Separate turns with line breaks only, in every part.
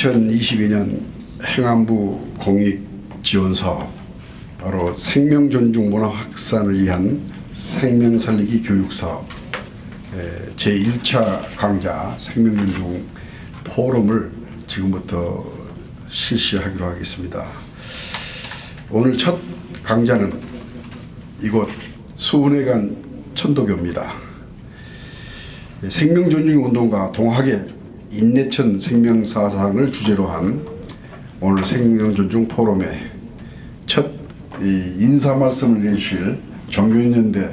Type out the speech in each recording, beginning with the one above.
2022년 행안부 공익지원사업 바로 생명존중 문화 확산을 위한 생명살리기 교육사업 제1차 강좌 생명존중 포럼을 지금부터 실시하기로 하겠습니다. 오늘 첫 강좌는 이곳 수은회관 천도교입니다. 생명존중운동과 동학의 인내천 생명사상을 주제로 한 오늘 생명존중 포럼의 첫 인사 말씀을 해주실 종교인연대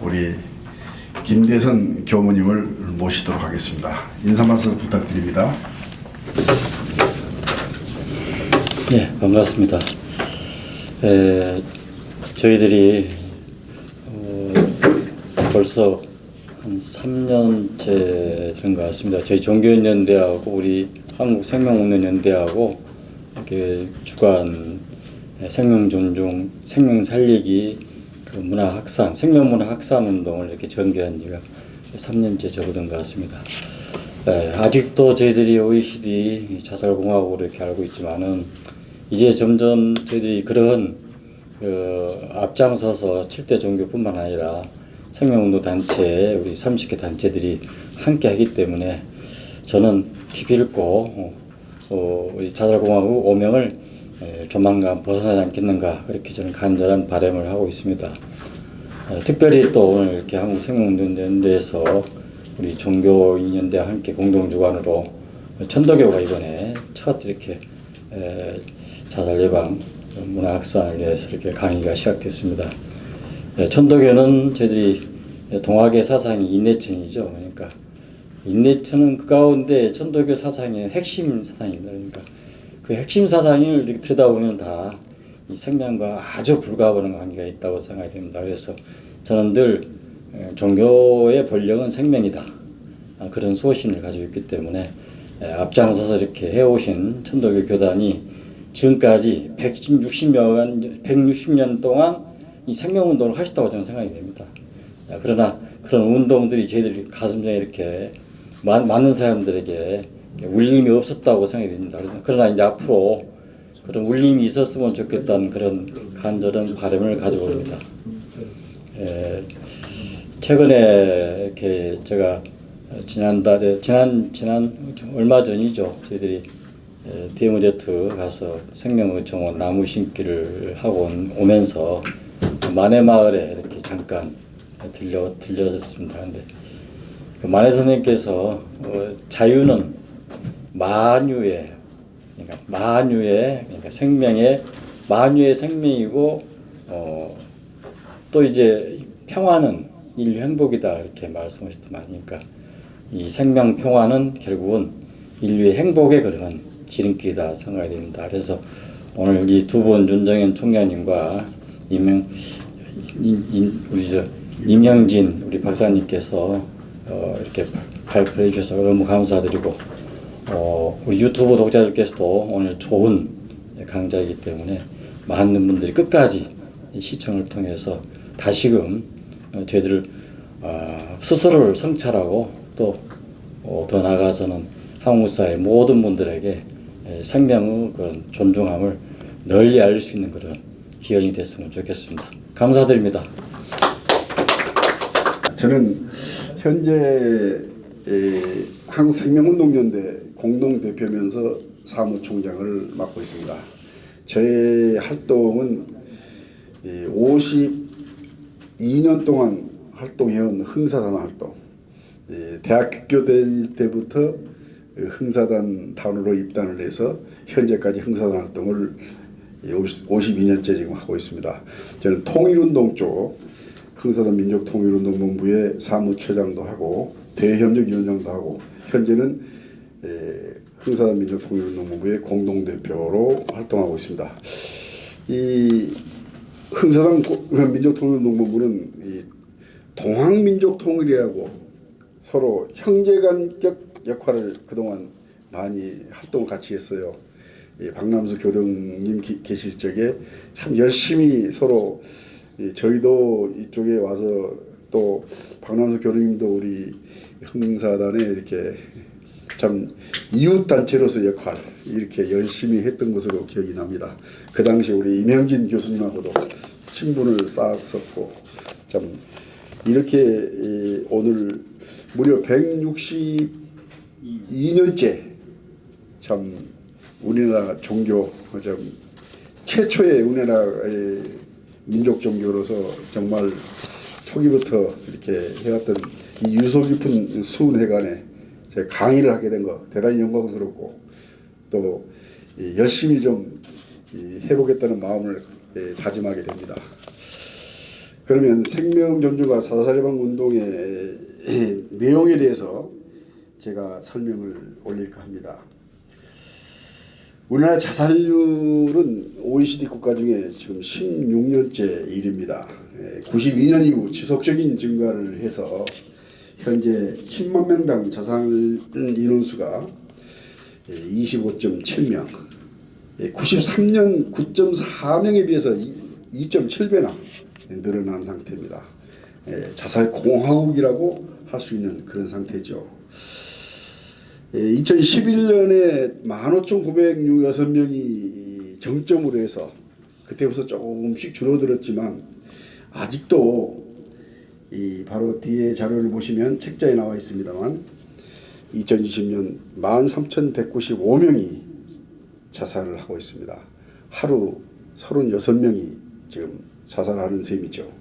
우리 김대선 교무님을 모시도록 하겠습니다. 인사 말씀 부탁드립니다.
네, 반갑습니다. 저희들이 벌써 한 3년째 된 것 같습니다. 저희 종교인연대하고 우리 한국생명운동연대하고 이렇게 주관 생명존중, 생명살리기 그 문화확산, 생명문화확산 운동을 이렇게 전개한 지가 3년째 접어든 것 같습니다. 아직도 저희들이 OECD 자살공화국으로 이렇게 알고 있지만은 이제 점점 저희들이 그런 앞장서서 7대 종교뿐만 아니라 생명운동 단체, 우리 30개 단체들이 함께 하기 때문에 저는 기필코 우리 자살공화국 오명을 조만간 벗어나지 않겠는가 그렇게 저는 간절한 바람을 하고 있습니다. 특별히 또 오늘 이렇게 한국생명운동연대에서 우리 종교인연대와 함께 공동주관으로 천도교가 이번에 첫 이렇게 자살 예방 문화확산을 위해서 이렇게 강의가 시작됐습니다. 천도교는 저희들이 동학의 사상이 인내천이죠. 그러니까 인내천은 그 가운데 천도교 사상의 핵심 사상입니다. 그러니까 그 핵심 사상을 이렇게 들여다보면 다 이 생명과 아주 불가분한 관계가 있다고 생각이 됩니다. 그래서 저는 늘 종교의 본령은 생명이다. 그런 소신을 가지고 있기 때문에 앞장서서 이렇게 해오신 천도교 교단이 지금까지 160년 동안 이 생명운동을 하셨다고 저는 생각이 됩니다. 그러나 그런 운동들이 저희들이 가슴에 이렇게 많은 사람들에게 울림이 없었다고 생각이 됩니다. 그러나 이제 앞으로 그런 울림이 있었으면 좋겠다는 그런 간절한 바람을 가지고 옵니다. 최근에 이렇게 제가 지난달에 얼마 전이죠. 저희들이 DMZ 가서 생명의정원 나무 심기를 하고 오면서 만해마을에 이렇게 잠깐 들렸습니다. 근데 그 만해 선생님께서 자유는 그러니까 생명의 만유의 생명이고 또 이제 평화는 인류 행복이다 이렇게 말씀하셨더만, 그러니까 이 생명 평화는 결국은 인류의 행복의 그런 지름길이다 생각이 됩니다. 그래서 오늘 이 두 분 윤정현 총장님과 임영진 우리 박사님께서 이렇게 발표해 주셔서 너무 감사드리고 우리 유튜브 독자들께서도 오늘 좋은 강좌이기 때문에 많은 분들이 끝까지 시청을 통해서 다시금 저희들 스스로를 성찰하고 또 더 나아가서는 한국 사회 모든 분들에게 생명의 그런 존중함을 널리 알릴 수 있는 그런 기원이 됐으면 좋겠습니다. 감사드립니다.
저는 현재 한국생명운동연대 공동대표면서 사무총장을 맡고 있습니다. 저의 활동은 52년 동안 활동해온 흥사단 활동, 대학교 다닐 때부터 흥사단 단으로 입단을 해서 현재까지 흥사단 활동을 52년째 지금 하고 있습니다. 저는 통일운동 쪽 흥사단 민족통일운동본부의 사무처장도 하고 대협력위원장도 하고 현재는 흥사단 민족통일운동본부의 공동대표로 활동하고 있습니다. 이 흥사단 민족통일운동본부는 이 동학민족통일이라고 서로 형제간격 역할을 그동안 많이 활동을 같이 했어요. 박남수 교령님 계실 적에 참 열심히 서로 저희도 이쪽에 와서 또 박남수 교령님도 우리 흥사단에 이렇게 참 이웃단체로서 역할 이렇게 열심히 했던 것으로 기억이 납니다. 그 당시 우리 임형진 교수님하고도 친분을 쌓았었고 참 이렇게 오늘 무려 162년째 참 우리나라 종교 참 최초의 우리나라의 민족 종교로서 정말 초기부터 이렇게 해왔던 이 유서 깊은 수훈회관에 제가 강의를 하게 된 거 대단히 영광스럽고 또 열심히 좀 해보겠다는 마음을 다짐하게 됩니다. 그러면 생명 존중과 사사예방 운동의 내용에 대해서 제가 설명을 올릴까 합니다. 우리나라 자살률은 OECD 국가 중에 지금 16년째 일입니다. 92년 이후 지속적인 증가를 해서 현재 10만 명당 자살 인원수가 25.7명, 93년 9.4명에 비해서 2.7배나 늘어난 상태입니다. 자살 공화국이라고 할 수 있는 그런 상태죠. 2011년에 15,906명이 정점으로 해서 그때부터 조금씩 줄어들었지만 아직도 이 바로 뒤에 자료를 보시면 책자에 나와 있습니다만 2020년 13,195명이 자살을 하고 있습니다. 하루 36명이 지금 자살하는 셈이죠.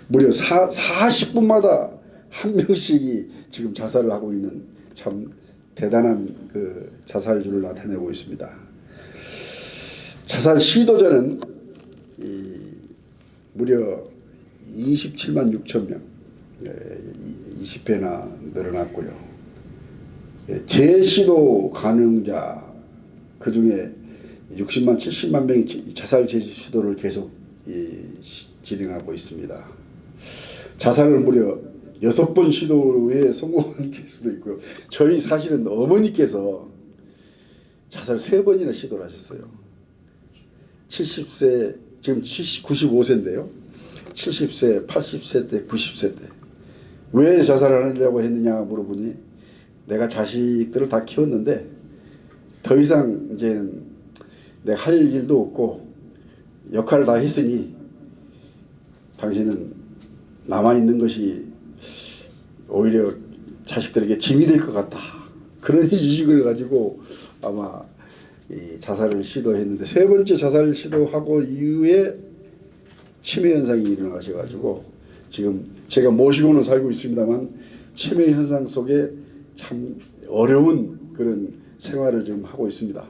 무려 40분마다 한 명씩이 지금 자살을 하고 있는 참 대단한 그 자살률을 나타내고 있습니다. 자살 시도자는 무려 27만 6천 명, 20배나 늘어났고요. 재시도 가능자 그 중에 60만 70만 명이 자살 재시도를 계속 진행하고 있습니다. 자살을 무려 6번 시도에 성공한 케이스도 있고요. 저희 사실은 어머니께서 자살 3번이나 시도를 하셨어요. 70세, 지금 95세인데요. 70세, 80세 때, 90세 때. 왜 자살하려고 했느냐 물어보니 내가 자식들을 다 키웠는데 더 이상 이제는 내가 할 일도 없고 역할을 다 했으니 당신은 남아있는 것이 오히려 자식들에게 짐이 될 것 같다. 그런 인식을 가지고 아마 이 자살을 시도했는데 3번째 자살 시도하고 이후에 치매 현상이 일어나셔가지고 지금 제가 모시고는 살고 있습니다만 치매 현상 속에 참 어려운 그런 생활을 지금 하고 있습니다.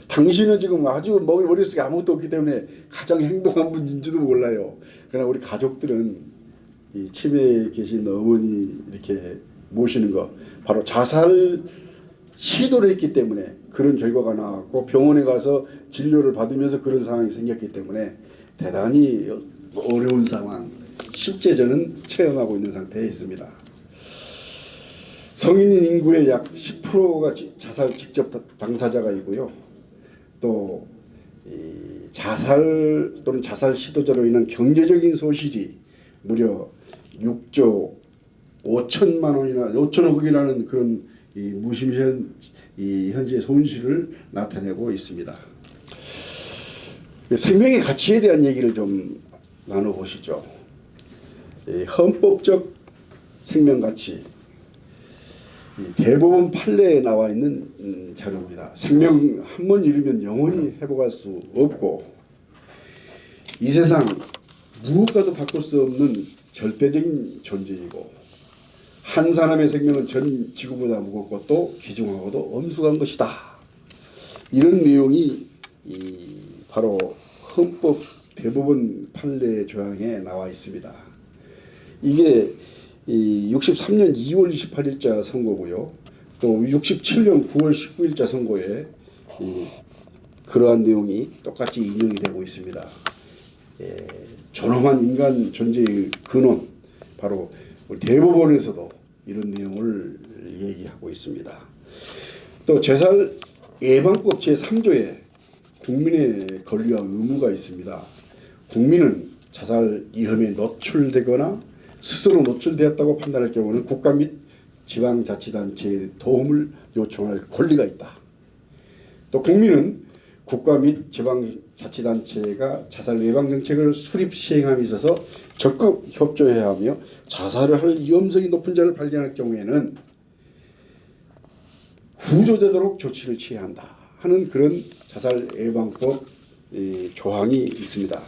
당신은 지금 아주 머릿속에 아무것도 없기 때문에 가장 행복한 분인지도 몰라요. 그러나 우리 가족들은 이 치매에 계신 어머니 이렇게 모시는 거 바로 자살 시도를 했기 때문에 그런 결과가 나왔고 병원에 가서 진료를 받으면서 그런 상황이 생겼기 때문에 대단히 어려운 상황 실제 저는 체험하고 있는 상태에 있습니다. 성인 인구의 약 10%가 자살 직접 당사자가 있고요. 또 자살 또는 자살 시도자로 인한 경제적인 소실이 무려 6조 5천만 원이나 5천억이라는 그런 무시무시한 현재 손실을 나타내고 있습니다. 생명의 가치에 대한 얘기를 좀 나눠보시죠. 헌법적 생명 가치 대법원 판례에 나와 있는 자료입니다. 생명 한 번 잃으면 영원히 회복할 수 없고 이 세상 무엇과도 바꿀 수 없는 절대적인 존재이고 한 사람의 생명은 전 지구보다 무겁고 또 귀중하고도 엄숙한 것이다. 이런 내용이 바로 헌법 대법원 판례 조항에 나와 있습니다. 이게 63년 2월 28일자 선고고요. 또 67년 9월 19일자 선고에 그러한 내용이 똑같이 인용이 되고 있습니다. 존엄한 인간 존재의 근원 바로 대법원에서도 이런 내용을 얘기하고 있습니다. 또 자살 예방법 제3조에 국민의 권리와 의무가 있습니다. 국민은 자살 위험에 노출되거나 스스로 노출되었다고 판단할 경우는 국가 및 지방자치단체의 도움을 요청할 권리가 있다. 또 국민은 국가 및 지방자치단체가 자살 예방 정책을 수립 시행함에 있어서 적극 협조해야 하며 자살을 할 위험성이 높은 자를 발견할 경우에는 구조되도록 조치를 취해야 한다 하는 그런 자살 예방법 조항이 있습니다.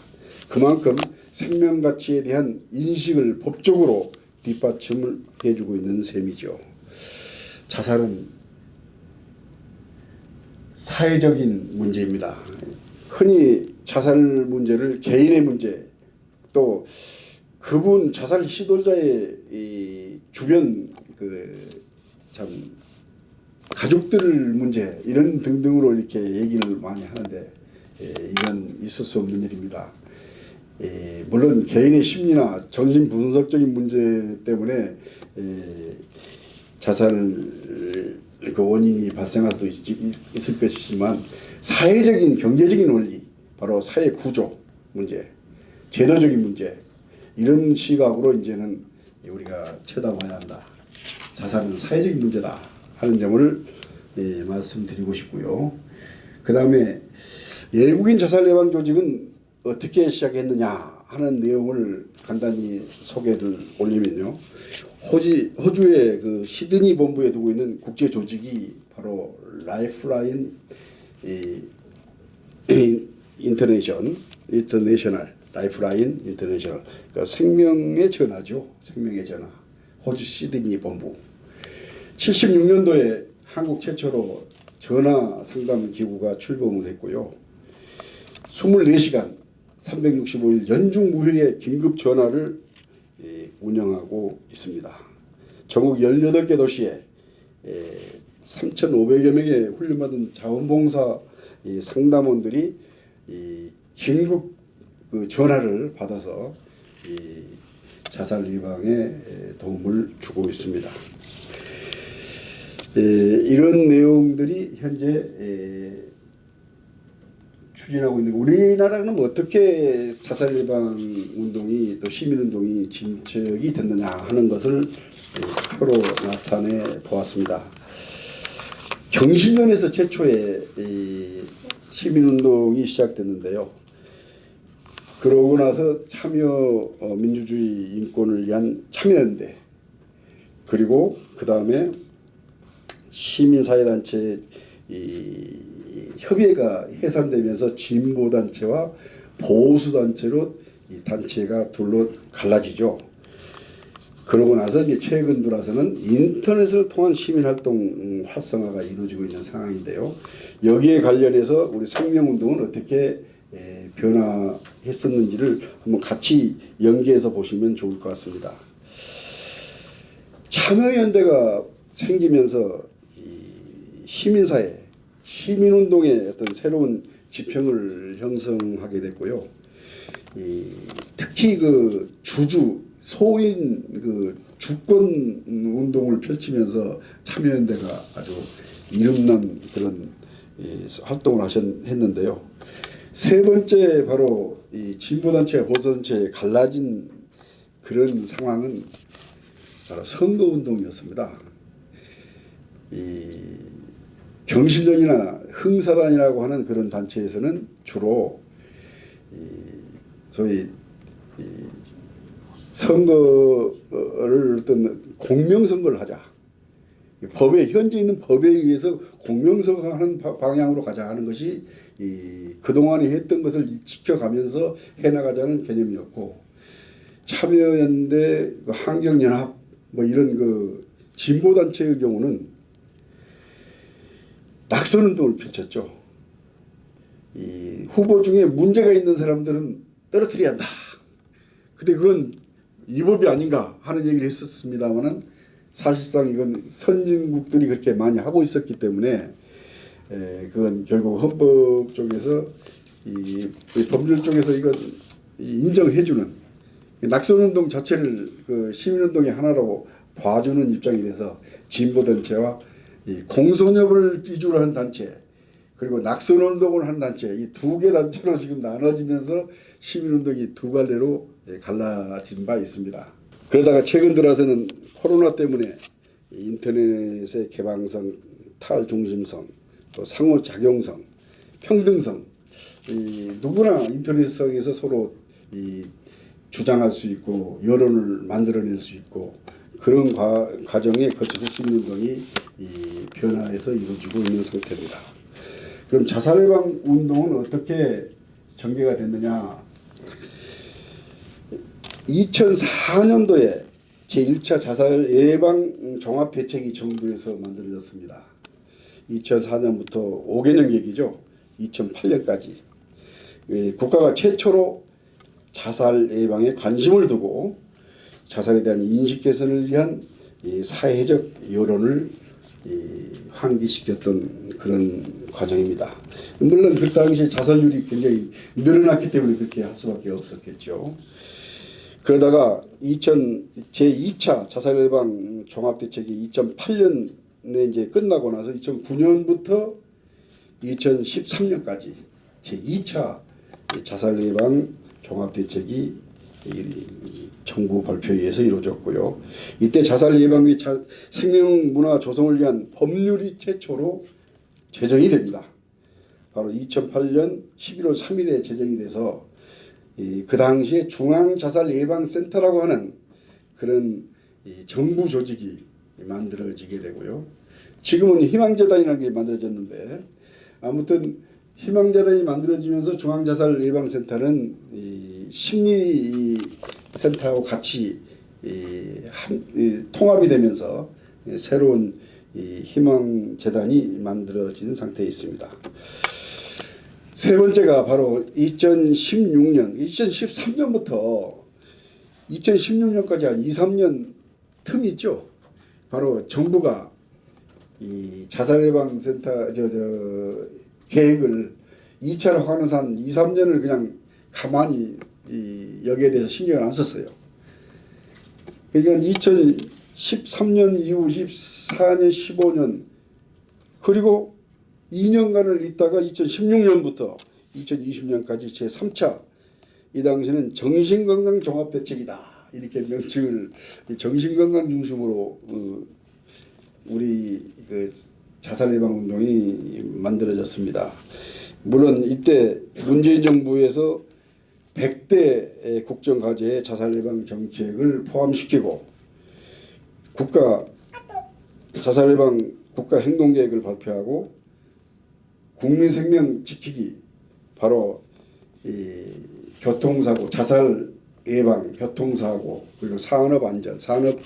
그만큼 생명 가치에 대한 인식을 법적으로 뒷받침을 해주고 있는 셈이죠. 자살은 사회적인 문제입니다. 흔히 자살 문제를 개인의 문제, 또 그분 자살 시도자의 이 주변 참 가족들 문제 이런 등등으로 이렇게 얘기를 많이 하는데 이건 있을 수 없는 일입니다. 물론 개인의 심리나 정신 분석적인 문제 때문에 자살 그 원인이 발생할 수도 있을 것이지만 사회적인 경제적인 원리, 바로 사회 구조 문제, 제도적인 문제 이런 시각으로 이제는 우리가 쳐다봐야 한다. 자살은 사회적인 문제다 하는 점을 말씀드리고 싶고요. 그 다음에 외국인 자살 예방 조직은 어떻게 시작했느냐 하는 내용을 간단히 소개를 올리면요. 호주의 그 시드니 본부에 두고 있는 국제 조직이 바로 라이프라인 인터내셔널 라이프라인 인터내셔널, 그러니까 생명의 전화죠. 생명의 전화. 호주 시드니 본부. 76년도에 한국 최초로 전화 상담 기구가 출범을 했고요. 24시간 365일 연중 무휴의 긴급 전화를 운영하고 있습니다. 전국 18개 도시에 3,500여 명의 훈련받은 자원봉사 상담원들이 긴급 그 전화를 받아서 자살 예방에 도움을 주고 있습니다. 이런 내용들이 현재 추진하고 있는, 우리나라는 어떻게 자살 예방 운동이 또 시민 운동이 진척이 됐느냐 하는 것을 표로 나타내 보았습니다. 경실련에서 최초의 시민 운동이 시작됐는데요. 그러고 나서 참여 민주주의 인권을 위한 참여연대, 그리고 그 다음에 시민사회단체 협의회가 해산되면서 진보단체와 보수단체로 이 단체가 둘로 갈라지죠. 그러고 나서 이제 최근 들어서는 인터넷을 통한 시민활동 활성화가 이루어지고 있는 상황인데요. 여기에 관련해서 우리 생명운동은 어떻게 변화했었는지를 한번 같이 연계해서 보시면 좋을 것 같습니다. 참여연대가 생기면서 시민사회, 시민운동의 어떤 새로운 지평을 형성하게 됐고요. 특히 그 소인 그 주권 운동을 펼치면서 참여연대가 아주 이름난 그런 활동을 했는데요. 세 번째 바로 이 진보단체와 보수단체에 갈라진 그런 상황은 바로 선거운동이었습니다. 경실련이나 흥사단이라고 하는 그런 단체에서는 주로 소위 선거를 어떤 공명선거를 하자. 법에 현재 있는 법에 의해서 공명선거하는 방향으로 가자 하는 것이 그동안에 했던 것을 지켜가면서 해나가자는 개념이었고, 참여연대, 환경연합 뭐 이런 그 진보단체의 경우는 낙선운동을 펼쳤죠. 이 후보 중에 문제가 있는 사람들은 떨어뜨려야 한다. 근데 그건 위법이 아닌가 하는 얘기를 했었습니다만은 사실상 이건 선진국들이 그렇게 많이 하고 있었기 때문에 그건 결국 헌법 쪽에서 이 법률 쪽에서 이건 인정해주는 낙선운동 자체를 그 시민운동의 하나로 봐주는 입장이 돼서 진보단체와 이 공선협을 위주로 한 단체, 그리고 낙선운동을 한 단체, 이 두 개 단체로 지금 나눠지면서 시민운동이 두 갈래로 갈라진 바 있습니다. 그러다가 최근 들어서는 코로나 때문에 인터넷의 개방성, 탈중심성, 또 상호작용성, 평등성, 누구나 인터넷상에서 서로 주장할 수 있고 여론을 만들어낼 수 있고 그런 과정에 거쳐서 시민운동이 변화해서 이루어지고 있는 상태입니다. 그럼 자살예방 운동은 어떻게 전개가 됐느냐? 2004년도에 제1차 자살 예방 종합대책이 정부에서 만들어졌습니다. 2004년부터 5개년 계기죠. 2008년까지 국가가 최초로 자살 예방에 관심을 두고 자살에 대한 인식 개선을 위한 사회적 여론을 환기시켰던 그런 과정입니다. 물론 그 당시 자살률이 굉장히 늘어났기 때문에 그렇게 할 수밖에 없었겠죠. 그러다가 제2차 자살 예방 종합대책이 2008년에 이제 끝나고 나서 2009년부터 2013년까지 제2차 자살 예방 종합대책이 정부 발표에 의해서 이루어졌고요. 이때 자살 예방 및 생명 문화 조성을 위한 법률이 최초로 제정이 됩니다. 바로 2008년 11월 3일에 제정이 돼서 그 당시에 중앙자살예방센터라고 하는 그런 정부 조직이 만들어지게 되고요. 지금은 희망재단이라는 게 만들어졌는데 아무튼 희망재단이 만들어지면서 중앙자살예방센터는 심리센터하고 같이 통합이 되면서 새로운 희망재단이 만들어진 상태에 있습니다. 세 번째가 바로 2013년부터 2016년까지 한 2, 3년 틈이 있죠. 바로 정부가 이 자살예방센터 계획을 2차로 하면서 한 2, 3년을 그냥 가만히 여기에 대해서 신경을 안 썼어요. 그러니까 2013년 이후 14년, 15년 그리고 2년간을 있다가 2016년부터 2020년까지 제3차 이 당시는 정신건강 종합대책이다 이렇게 명칭을 정신건강 중심으로 우리 그 자살예방운동이 만들어졌습니다. 물론 이때 문재인 정부에서 100대 국정과제에 자살예방 정책을 포함시키고 자살예방 국가행동계획을 발표하고 국민 생명 지키기 바로 교통사고, 자살 예방, 교통사고 그리고 산업 안전, 산업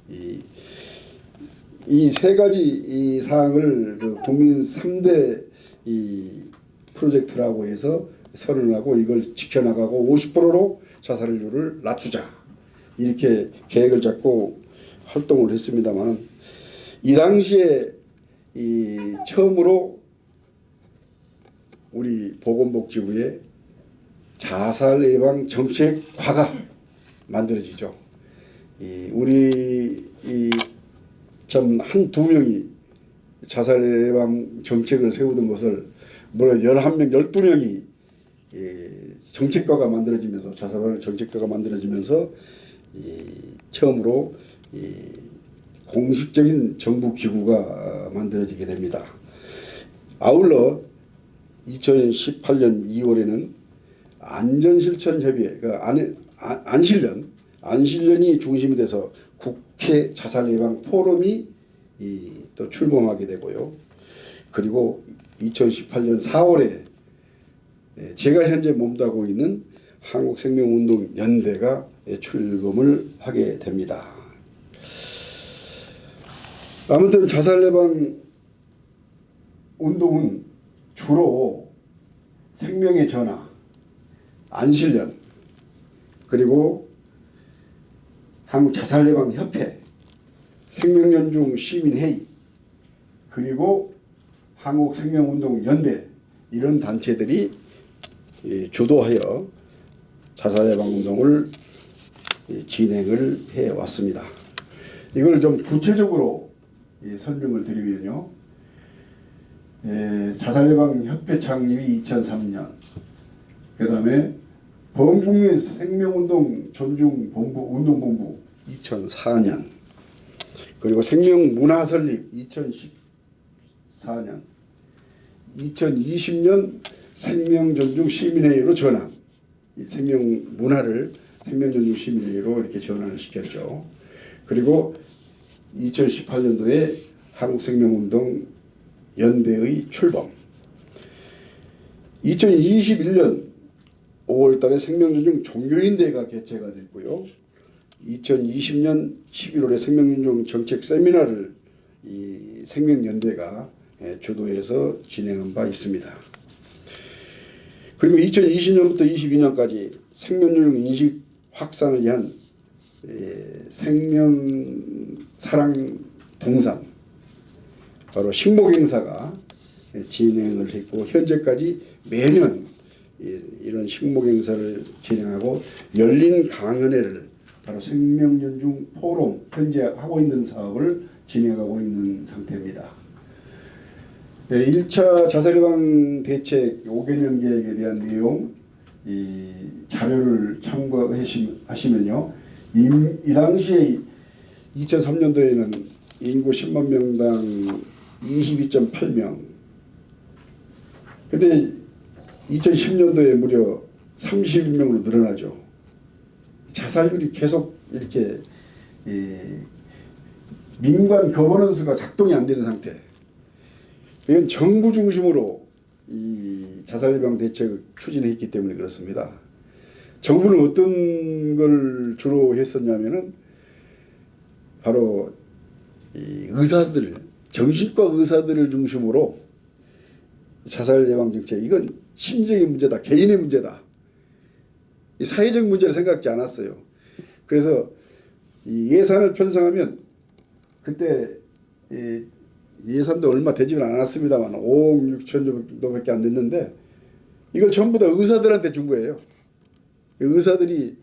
이 세 가지 사항을 그 국민 3대 프로젝트라고 해서 선언하고 이걸 지켜나가고 50%로 자살률을 낮추자 이렇게 계획을 잡고 활동을 했습니다만 이 당시에 처음으로 우리 보건복지부에 자살 예방 정책과가 만들어지죠. 우리 참 한두 명이 자살 예방 정책을 세우던 것을 물론 11명, 12명이 정책과가 만들어지면서 자살 정책과가 만들어지면서 처음으로 공식적인 정부 기구가 만들어지게 됩니다. 아울러 2018년 2월에는 안전실천협의회, 안실련이 중심이 돼서 국회 자살예방 포럼이 또 출범하게 되고요. 그리고 2018년 4월에 제가 현재 몸담고 있는 한국생명운동연대가 출범을 하게 됩니다. 아무튼 자살예방 운동은 주로 생명의 전화, 안실련, 그리고 한국자살예방협회, 생명연중 시민회의, 그리고 한국생명운동연대 이런 단체들이 주도하여 자살예방운동을 진행을 해왔습니다. 이걸 좀 구체적으로 설명을 드리면요. 자살예방협회 창립이 2003년, 그 다음에 범국민 생명운동 존중본부 운동본부 2004년, 그리고 생명문화 설립 2014년, 2020년 생명존중 시민회의로 전환. 이 생명문화를 생명존중 시민회의로 이렇게 전환을 시켰죠. 그리고 2018년도에 한국생명운동 연대의 출범. 2021년 5월달에 생명존중 종교인대회가 개최가 됐고요. 2020년 11월에 생명존중 정책 세미나를 이 생명연대가 주도해서 진행한 바 있습니다. 그리고 2020년부터 22년까지 생명존중 인식 확산을 위한 생명사랑 동산, 바로 식목행사가 진행을 했고, 현재까지 매년 이런 식목행사를 진행하고 열린 강연회를, 바로 생명존중 포럼, 현재 하고 있는 사업을 진행하고 있는 상태입니다. 1차 자살예방 대책 5개년 계획에 대한 내용, 이 자료를 참고하시면요, 이 당시에 2003년도에는 인구 10만 명당 22.8명, 근데 2010년도에 무려 31명으로 늘어나죠. 자살률이 계속 이렇게 민관 거버넌스가 작동이 안 되는 상태. 이건 정부 중심으로 이 자살 예방 대책을 추진했기 때문에 그렇습니다. 정부는 어떤 걸 주로 했었냐면은 바로 이 의사들, 정신과 의사들을 중심으로 자살 예방 정책, 이건 심정의 문제다, 개인의 문제다, 이 사회적 문제를 생각지 않았어요. 그래서 이 예산을 편성하면 그때 예산도 얼마 되지는 않았습니다만 5억 6천 정도밖에 안 됐는데, 이걸 전부 다 의사들한테 준 거예요. 의사들이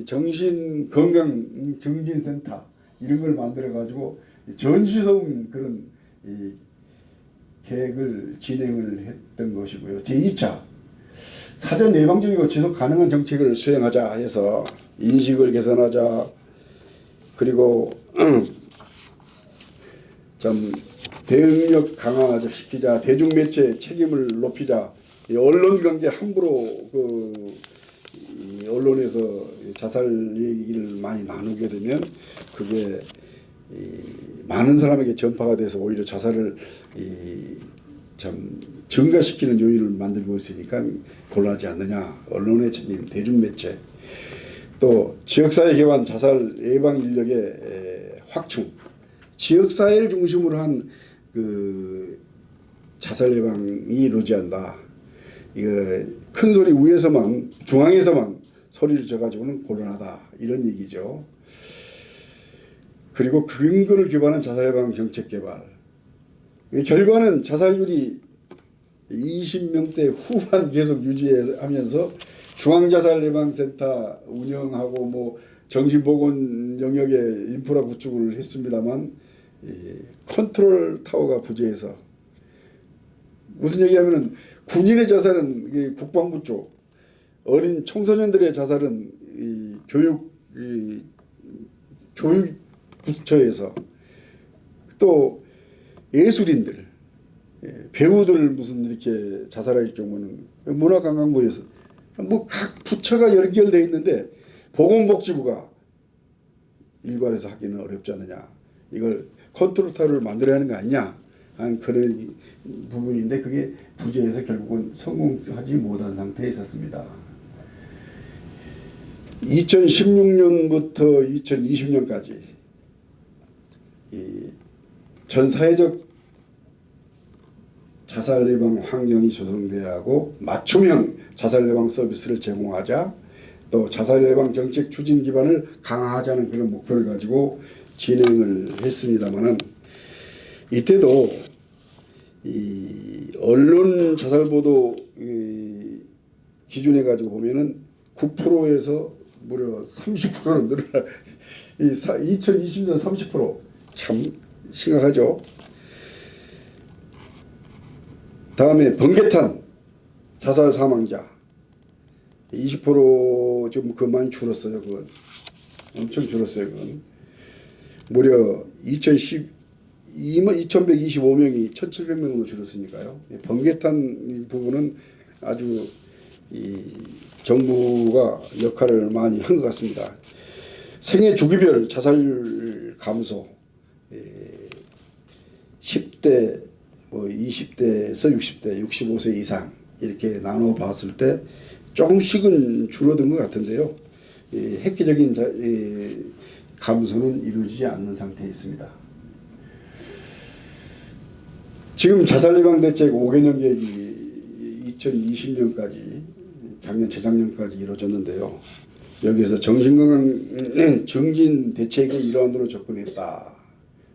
정신 건강 증진센터 이런 걸 만들어 가지고 전시성 그런 계획을 진행을 했던 것이고요. 제2차 사전 예방적이고 지속 가능한 정책을 수행하자 해서 인식을 개선하자, 그리고 좀 대응력 강화시키자, 대중매체 책임을 높이자, 언론관계 함부로 이 언론에서 자살 얘기를 많이 나누게 되면 그게 많은 사람에게 전파가 돼서 오히려 자살을 참 증가시키는 요인을 만들고 있으니까 곤란하지 않느냐. 언론의 책임, 대중매체, 또 지역사회 기반 자살 예방 인력의 확충, 지역사회를 중심으로 한 그 자살 예방이 이루어진다. 이거 큰 소리 위에서만, 중앙에서만 소리를 져가지고는 곤란하다, 이런 얘기죠. 그리고 근거를 기반한 자살 예방 정책 개발. 결과는 자살률이 20명대 후반 계속 유지하면서 중앙자살예방센터 운영하고 뭐 정신보건 영역의 인프라 구축을 했습니다만, 컨트롤 타워가 부재해서, 무슨 얘기하면은 군인의 자살은 국방부 쪽, 어린 청소년들의 자살은 교육 부처에서, 또 예술인들, 배우들 무슨 이렇게 자살할 경우는 문화관광부에서, 뭐 각 부처가 연결되어 있는데 보건복지부가 일괄해서 하기는 어렵지 않느냐, 이걸 컨트롤 타워를 만들어야 하는 거 아니냐 하는 그런 부분인데, 그게 부재해서 결국은 성공하지 못한 상태에 있었습니다. 2016년부터 2020년까지 전 사회적 자살 예방 환경이 조성돼야 하고, 맞춤형 자살 예방 서비스를 제공하자, 또 자살 예방 정책 추진 기반을 강화하자는 그런 목표를 가지고 진행을 했습니다만은, 이때도 이 언론 자살 보도 기준해 가지고 보면은 9%에서 무려 30%로 늘어나, 2020년 30%, 참 심각하죠. 다음에 번개탄 자살 사망자 20% 좀 그 많이 줄었어요. 그건 엄청 줄었어요. 그건 무려 2125명이 1700명으로 줄었으니까요. 번개탄 부분은 아주 이 정부가 역할을 많이 한 것 같습니다. 생애 주기별 자살률 감소, 10대, 20대에서 60대, 65세 이상 이렇게 나눠 봤을 때 조금씩은 줄어든 것 같은데요. 획기적인 감소는 이루어지지 않는 상태에 있습니다. 지금 자살예방대책 5개년 계획이 2020년까지 작년 재작년까지 이루어졌는데요. 여기에서 정신건강 정진 대책의 일환으로 접근했다.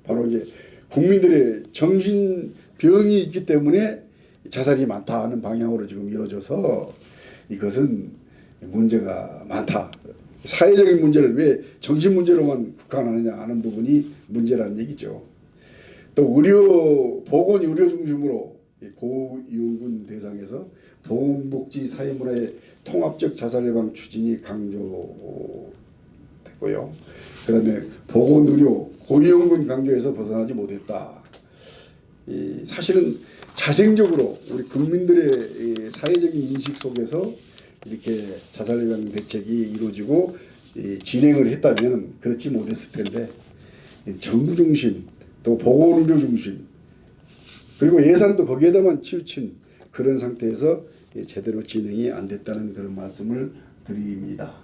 바로 이제 국민들의 정신병이 있기 때문에 자살이 많다 하는 방향으로 지금 이루어져서 이것은 문제가 많다. 사회적인 문제를 왜 정신 문제로만 국한하느냐 하는 부분이 문제라는 얘기죠. 또 보건 의료 중심으로 고위험군 대상에서 보건복지 사회문화의 통합적 자살 예방 추진이 강조됐고요. 그다음에 보건 의료 고위험군 강조에서 벗어나지 못했다. 사실은 자생적으로 우리 국민들의 사회적인 인식 속에서 이렇게 자살 예방 대책이 이루어지고 진행을 했다면 그렇지 못했을 텐데 정부 중심 또 보건의료 중심 그리고 예산도 거기에다만 치우친 그런 상태에서 제대로 진행이 안 됐다는 그런 말씀을 드립니다.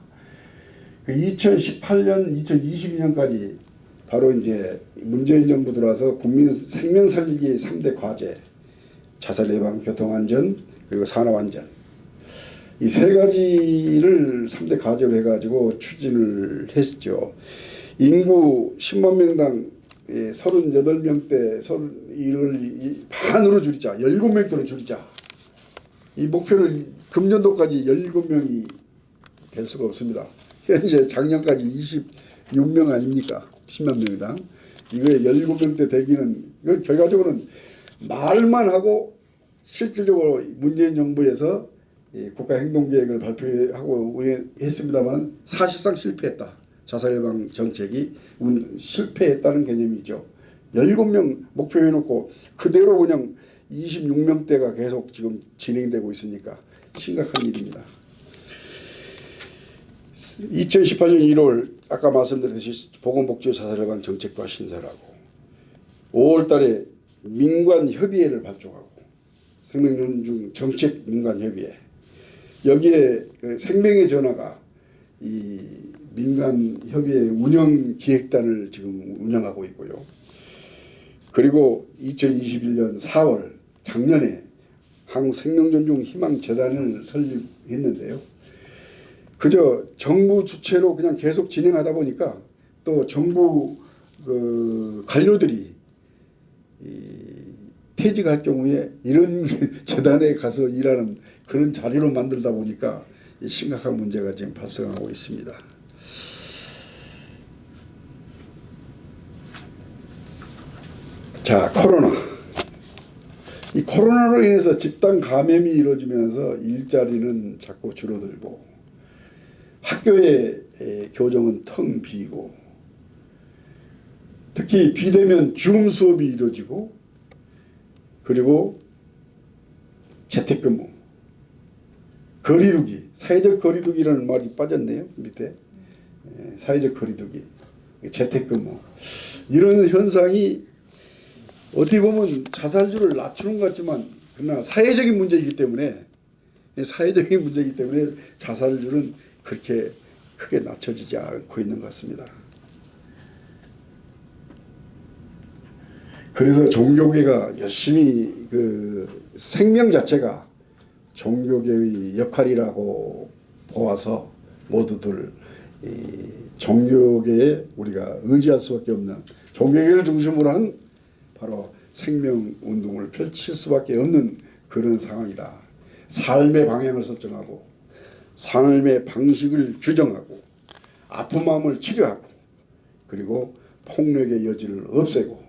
2018년, 2022년까지 바로 이제 문재인 정부 들어와서 국민 생명 살리기 3대 과제, 자살 예방, 교통안전, 그리고 산업안전 이 세 가지를 3대 과제로 해가지고 추진을 했죠. 인구 10만 명당 38명대 이를 반으로 줄이자, 17명대로 줄이자. 이 목표를 금년도까지 17명이 될 수가 없습니다. 현재 작년까지 26명 아닙니까? 10만 명당. 이거에 17명대 되기는 이건 결과적으로는 말만 하고 실질적으로 문재인 정부에서 국가행동계획을 발표하고 했습니다만 사실상 실패했다. 자살 예방 정책이 실패했다는 개념이죠. 17명 목표해놓고 그대로 그냥 26명대가 계속 지금 진행되고 있으니까 심각한 일입니다. 2018년 1월 아까 말씀드렸듯이 보건복지 자살 예방 정책과 신설하고 5월 달에 민관협의회를 발족하고 생명존중 정책 민관협의회 여기에 생명의 전화가 이 민간협의회 운영기획단을 지금 운영하고 있고요. 그리고 2021년 4월 작년에 한국생명존중희망재단을 설립했는데요. 그저 정부 주체로 그냥 계속 진행하다 보니까 또 정부 관료들이 퇴직할 경우에 이런 재단에 가서 일하는 그런 자리로 만들다 보니까 심각한 문제가 지금 발생하고 있습니다. 자, 코로나. 이 코로나로 인해서 집단 감염이 이루어지면서 일자리는 자꾸 줄어들고 학교의 교정은 텅 비고 특히 비대면 줌 수업이 이루어지고 그리고 재택근무, 거리두기, 사회적 거리두기라는 말이 빠졌네요. 밑에 사회적 거리두기, 재택근무 이런 현상이 어떻게 보면 자살률을 낮추는 것 같지만 그러나 사회적인 문제이기 때문에 자살률은 그렇게 크게 낮춰지지 않고 있는 것 같습니다. 그래서 종교계가 열심히 생명 자체가 종교계의 역할이라고 보아서 모두들 종교계에 우리가 의지할 수밖에 없는 종교계를 중심으로 한 바로 생명운동을 펼칠 수밖에 없는 그런 상황이다. 삶의 방향을 설정하고 삶의 방식을 규정하고 아픈 마음을 치료하고 그리고 폭력의 여지를 없애고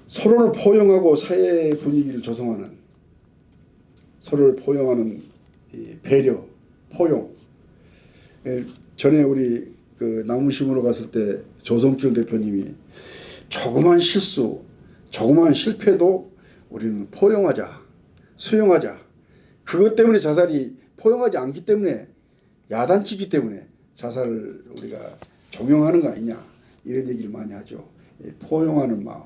서로를 포용하고 사회 분위기를 조성하는 서로를 포용하는 배려, 포용. 전에 우리 그 나무 심으러 갔을 때 조성철 대표님이 조그만 실수, 조그만 실패도 우리는 포용하자, 수용하자. 그것 때문에 자살이 포용하지 않기 때문에 야단치기 때문에 자살을 우리가 종용하는 거 아니냐 이런 얘기를 많이 하죠. 포용하는 마음.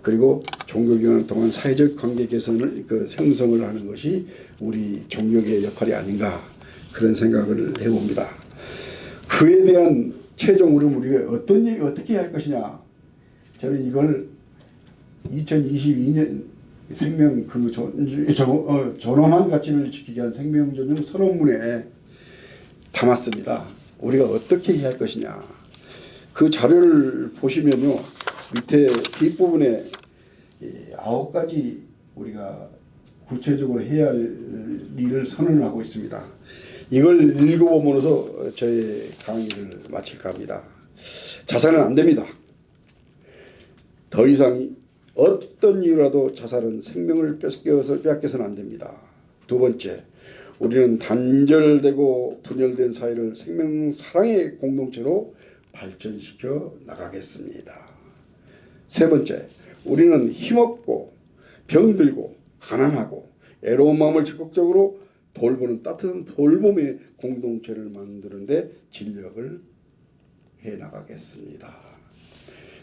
그리고 종교기간을 통한 사회적 관계 개선을 형성을 하는 것이 우리 종교계의 역할이 아닌가 그런 생각을 해봅니다. 그에 대한 최종으로 우리가 어떤 일 어떻게 할 것이냐. 저는 이걸 2022년 생명 존엄한 가치를 지키기 위한 생명존중 선언문에 담았습니다. 우리가 어떻게 해야 할 것이냐. 그 자료를 보시면요. 밑에 뒷부분에 9가지 우리가 구체적으로 해야 할 일을 선언을 하고 있습니다. 이걸 읽어보면서 저의 강의를 마칠까 합니다. 자살은 안 됩니다. 더 이상 어떤 이유라도 자살은 생명을 빼앗겨서는 안 됩니다. 두 번째, 우리는 단절되고 분열된 사회를 생명 사랑의 공동체로 발전시켜 나가겠습니다. 세 번째, 우리는 힘없고 병들고 가난하고 애로운 마음을 적극적으로 돌보는 따뜻한 돌봄의 공동체를 만드는 데 진력을 해나가겠습니다.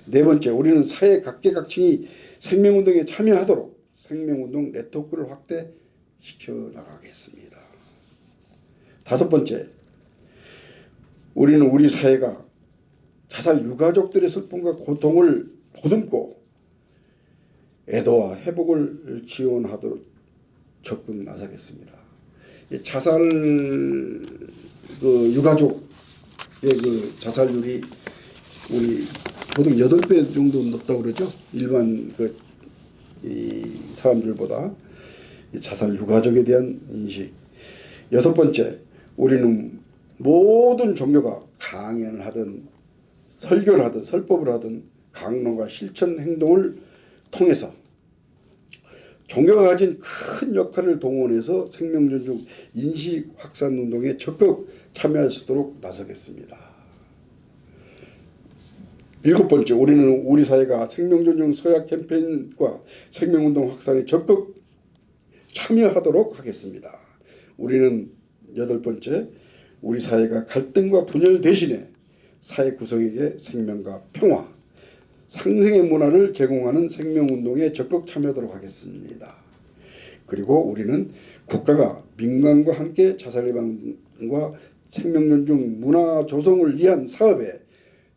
네 번째, 우리는 사회 각계각층이 생명운동에 참여하도록 생명운동 네트워크를 확대시켜 나가겠습니다. 다섯 번째, 우리는 우리 사회가 자살 유가족들의 슬픔과 고통을 보듬고 애도와 회복을 지원하도록 적극 나서겠습니다. 자살 유가족의 자살률이 우리 보통 8배 정도 높다고 그러죠. 일반 이 사람들보다 자살 유가족에 대한 인식. 여섯 번째, 우리는 모든 종교가 강연을 하든 설교를 하든 설법을 하든 강론과 실천 행동을 통해서 종교가 가진 큰 역할을 동원해서 생명존중 인식 확산 운동에 적극 참여할 수 있도록 나서겠습니다. 일곱 번째, 우리는 우리 사회가 생명존중 서약 캠페인과 생명운동 확산에 적극 참여하도록 하겠습니다. 우리는 여덟 번째, 우리 사회가 갈등과 분열 대신에 사회 구성에게 생명과 평화, 상생의 문화를 제공하는 생명운동에 적극 참여하도록 하겠습니다. 그리고 우리는 국가가 민간과 함께 자살 예방과 생명존중 문화 조성을 위한 사업에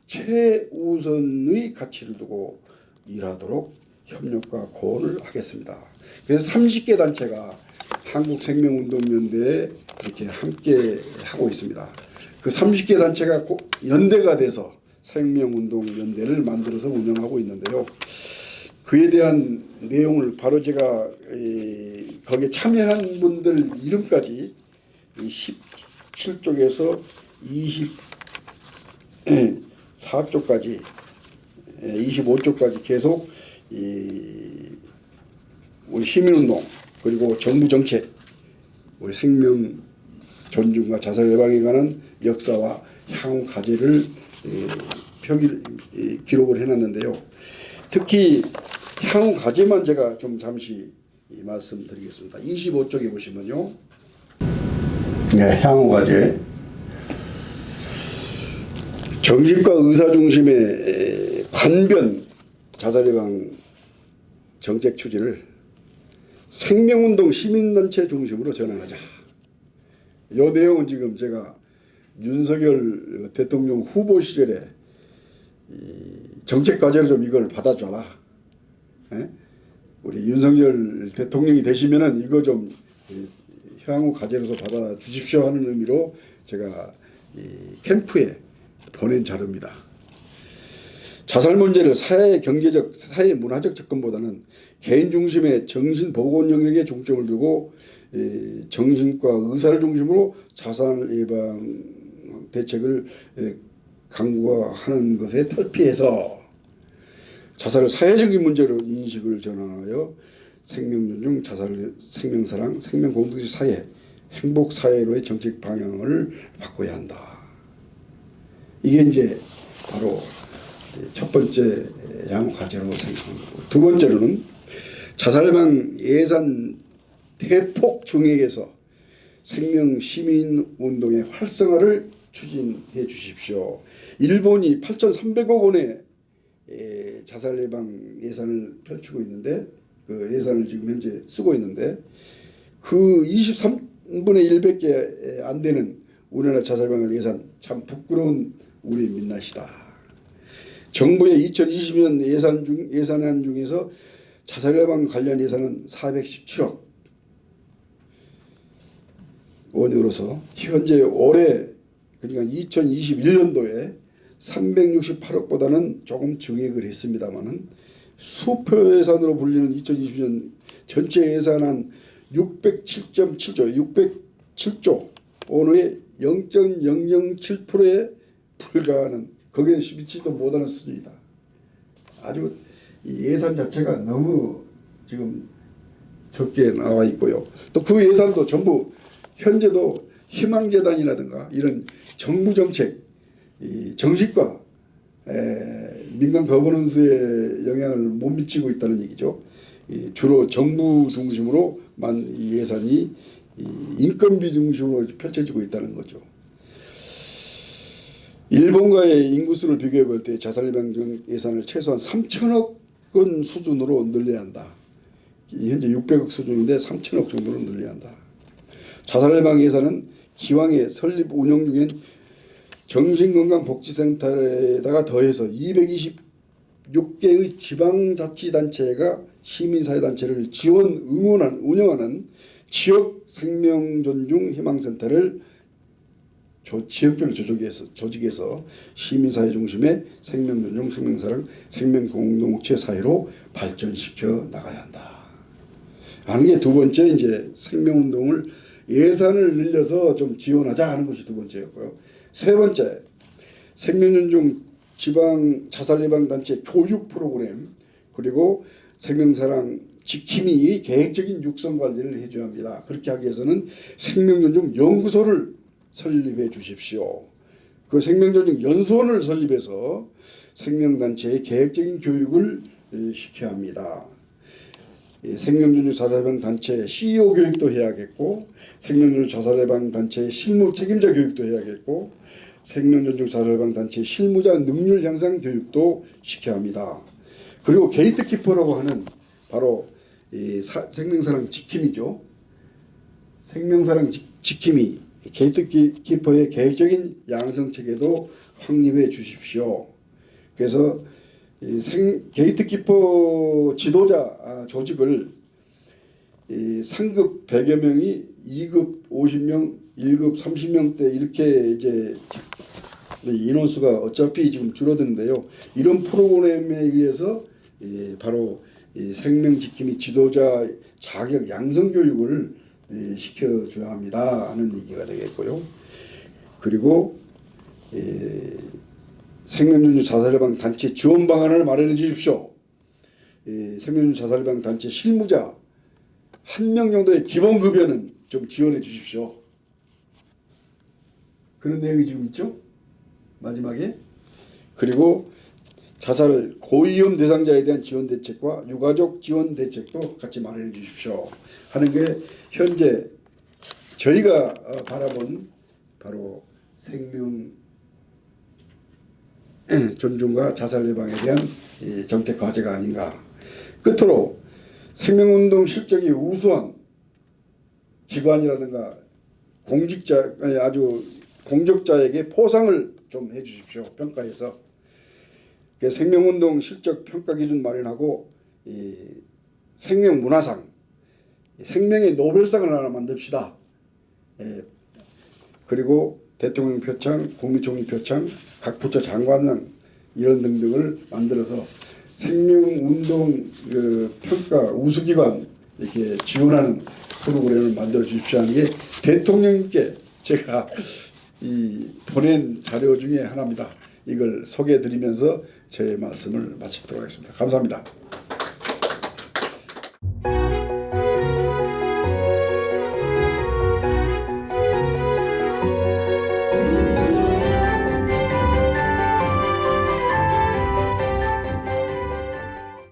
최우선의 가치를 두고 일하도록 협력과 고언을 하겠습니다. 그래서 30개 단체가 한국생명운동연대에 이렇게 함께 하고 있습니다. 그 30개 단체가 연대가 돼서 생명운동연대를 만들어서 운영하고 있는데요. 그에 대한 내용을 바로 제가 거기에 참여한 분들 이름까지 17쪽에서 24쪽까지 25쪽까지 계속 우리 시민운동 그리고 정부 정책, 우리 생명 존중과 자살 예방에 관한 역사와 향후 과제를 기록을 해놨는데요. 특히 향후 과제만 제가 좀 잠시 말씀드리겠습니다. 25쪽에 보시면요. 네, 향후 과제. 정신과 의사 중심의 관변 자살 예방 정책 추진을 생명운동 시민단체 중심으로 전환하자. 이 내용은 지금 제가 윤석열 대통령 후보 시절에 정책 과제로 좀 이걸 받아줘라. 예? 우리 윤석열 대통령이 되시면은 이거 좀 향후 과제로서 받아 주십시오 하는 의미로 제가 이 캠프에 보낸 자료입니다. 자살 문제를 사회 경제적, 사회 문화적 접근보다는 개인 중심의 정신 보건 영역에 중점을 두고 정신과 의사를 중심으로 자살 예방 대책을 강구하는 것에 탈피해서 자살을 사회적인 문제로 인식을 전환하여 생명존중, 자살, 생명사랑, 생명공동체 사회, 행복사회로의 정책 방향을 바꿔야 한다. 이게 이제 바로 첫 번째 양호 과제로 생각합니다. 두 번째로는 자살 예방 예산 대폭 증액에서 생명 시민 운동의 활성화를 추진해 주십시오. 일본이 8,300억 원의 자살 예방 예산을 펼치고 있는데 그 예산을 지금 현재 쓰고 있는데 그 23분의 1밖에 안 되는 우리나라 자살 예방 예산 참 부끄러운 우리 민낯이다. 정부의 2020년 예산안 중에서 자살 예방 관련 예산은 417억 원으로서 현재 올해 그러니까 2021년도에 368억보다는 조금 증액을 했습니다만은 수표 예산으로 불리는 2020년 전체 예산안 607.7조 607조 원의 0.007%에 불과하는 거기에 미치지도 못하는 수준이다. 아주 이 예산 자체가 너무 지금 적게 나와 있고요. 또 그 예산도 전부 현재도 희망재단이라든가 이런 정부 정책, 이 정식과 민간 거버넌스에 영향을 못 미치고 있다는 얘기죠. 주로 정부 중심으로만 이 예산이 인건비 중심으로 펼쳐지고 있다는 거죠. 일본과의 인구수를 비교해 볼 때 자살 예방 예산을 최소한 3천억 원 수준으로 늘려야 한다. 현재 600억 수준인데 3천억 정도로 늘려야 한다. 자살 예방 예산은 기왕에 설립 운영 중인 정신건강복지센터에다가 더해서 226개의 지방자치단체가 시민사회단체를 지원 운영하는 지역 생명존중 희망센터를 지역별 조직에서 시민사회 중심의 생명존중, 생명사랑, 생명공동체 사회로 발전시켜 나가야 한다. 하는 게 두 번째 이제 생명운동을 예산을 늘려서 좀 지원하자 하는 것이 두 번째였고요. 세 번째, 생명존중 지방 자살 예방 단체 교육 프로그램 그리고 생명사랑 지킴이 계획적인 육성 관리를 해줘야 합니다. 그렇게 하기 위해서는 생명존중 연구소를 설립해 주십시오. 그 생명존중 연수원을 설립해서 생명단체의 계획적인 교육을 시켜야 합니다. 생명존중 자살 예방 단체 CEO 교육도 해야겠고 생명존중 자살 예방 단체 실무 책임자 교육도 해야겠고 생명존중 자살 예방 단체 실무자 능률 향상 교육도 시켜야 합니다. 그리고 게이트키퍼라고 하는 바로 이 생명사랑 지킴이죠. 생명사랑 지킴이 게이트키퍼의 계획적인 양성 체계도 확립해 주십시오. 그래서 게이트키퍼 지도자 조직을 상급 100여 명이 2급 50명, 1급 30명대 이렇게 이제 인원수가 어차피 지금 줄어드는데요. 이런 프로그램에 의해서 바로 생명지킴이 지도자 자격 양성 교육을 시켜줘야 합니다 하는 얘기가 되겠고요. 그리고 생명존중 자살 예방 단체 지원 방안을 마련해 주십시오. 생명존중 자살 예방 단체 실무자 1명 정도의 기본 급여는 좀 지원해 주십시오. 그런 내용이 지금 있죠. 마지막에 그리고 자살 고위험 대상자에 대한 지원 대책과 유가족 지원 대책도 같이 마련해 주십시오 하는 게 현재 저희가 바라본 바로 생명 존중과 자살 예방에 대한 정책 과제가 아닌가. 끝으로 생명운동 실적이 우수한 기관이라든가 공직자 아주 공적자에게 포상을 좀 해주십시오. 평가해서 생명운동 실적 평가 기준 마련하고 생명문화상 생명의 노벨상을 하나 만듭시다. 그리고 대통령 표창, 국무총리 표창, 각 부처 장관상 이런 등등을 만들어서 생명운동 평가 우수기관 이렇게 지원하는 프로그램을 만들어 주십시오 하는 게 대통령님께 제가 보낸 자료 중에 하나입니다. 이걸 소개해 드리면서 제 말씀을 마치도록 하겠습니다. 감사합니다.